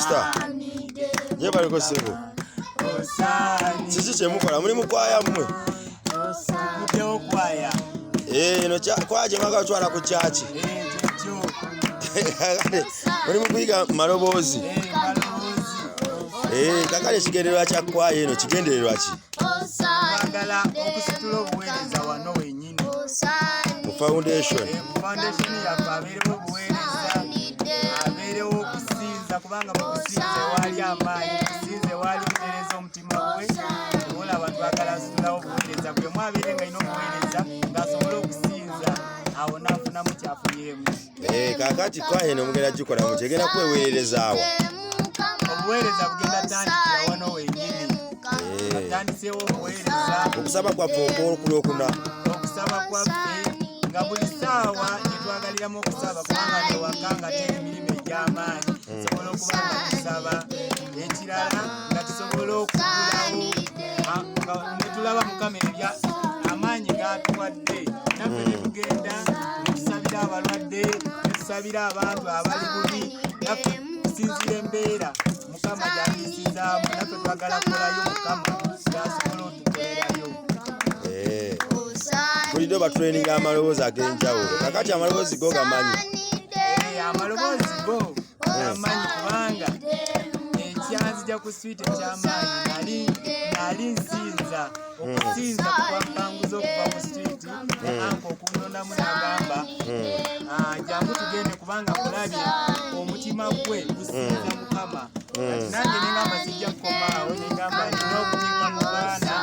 sister ye baliko sebo kiki kyemukola muli mukwaya mmwe eno kwaya gyemwagala kutwala ku kyaki muli mukuyiga maloboozi kakale ekigendererwa kya kwaya eno kigendererwa ki okusitula obuweereza wano wenyini mu foundation yaffe abeerewo obuweereza abeerewo okusinza kubanga mu kusinza ewaali amaanyi kusinza ewaali okutereeza omutima gwe olaba twagala situlawo obuweereza bwe mwabeere nga ina obuweereza ng'asobole okusinza awo naafunamu kyafuyeemu kakati kwaya eno mugenda gikola mu kyegenda kweweerezaawo obuweereza bugenda tandikira wano wenyini atandiseewo obuweereza okusaba kwaffe okw'okulwokuna okusaba kwaffe nga buli ssaawa gyetwagaliramu okusaba kubanga newaka nga teri emirimu egy'amaanyi tusobola okuba nga tusaba ekirala nga tusobola okugulawo ne tulaba mukama ebya amaanyi g'atuwadde naffe ne tugenda ne tusabira abalwadde ne tusabira abantu abali bubi naffe tusinzira embeera mukama gy'atusinzaamu naffe twagala kukolayo mukama gyasobola otukolerayo bulidde batuleninga amaloboozi ag'enjawulo kakati amaloboozi go gamanyi amaloboozi go gamanyi kubanga ekyanzija ku switi ekyamaanyi nali nsinza okusinza kukwakanguza okuva mu switi anka okunondamu n'agamba jangu tugende kubanga kulabye omutima gwe gusinza mukama kati nange nengamba sijja kukomaawo nengamba nina okuteeka mu baana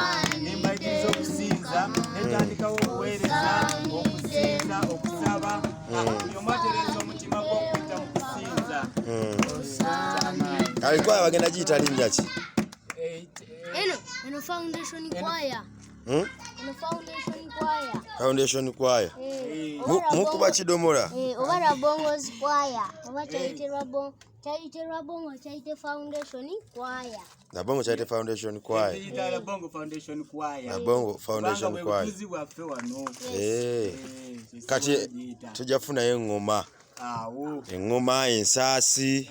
nembayigiriza okusinza netandikawo obuweereza okusinza okusaba yomwatereeza omutima gwe okuyita mu kusinza alikwaya bagenda giyita linnya ki eno foundation choir foundation choir mukuba kidomola oba rabongos choir oba kyayiterwa bongo kyayite foundation choir nabongo kyayite foundation choir Bongo foundation choir nabongo foundation choir kati tujafunayo engoma engoma ensaasi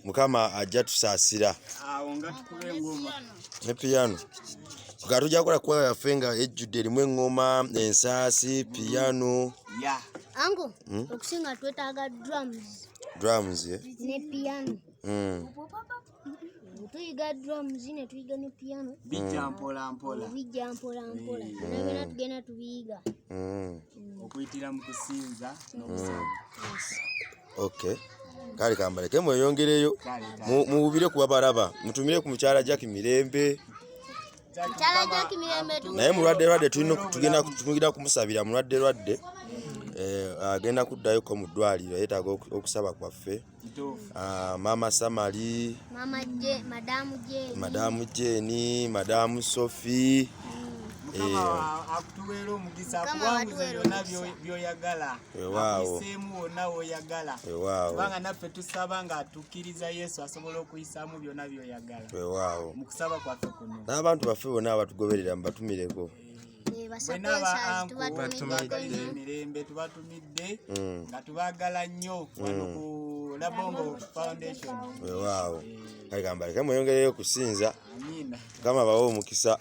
mukama ajja tusaasira ne piano nga tujja kukola kwaya yaffe nga ejjudde erimu engoma ensaasi piano ango okusinga twetaaga drums ne piano tuyiga drums ne tuyiga ne piano bijja mpola mpola nabena tugenda tubiyiga okuyitira mu kusinza n'okusaba okay kale kambaleke mweyongereyo mububire kuba baraba mutumire ku mukyala Jackie Mirembe naye mulwadde tugenda kumusabira mulwadde agenda kuddayo ko mu ddwaliro yeetaaga okusaba kwaffe mama Samali madamu Jeni madamu Sophie akutuweera omugisa akuwanguza byonna byoyagala akuyiseemu wonna woyagala kubanga naffe tusaba nga atukkiriza Yesu asobola okuyisaamu byonna byoyagala mu kusaba kwaffe kuno n'abantu baffe bonna abatugoberera mbatumireko bwenabaankubatumidde emirembe tubatumidde nga tubaagala nnyo wano ku Bongo foundation kale kambaleke mweyongereyo kusinza mukama bawe omukisa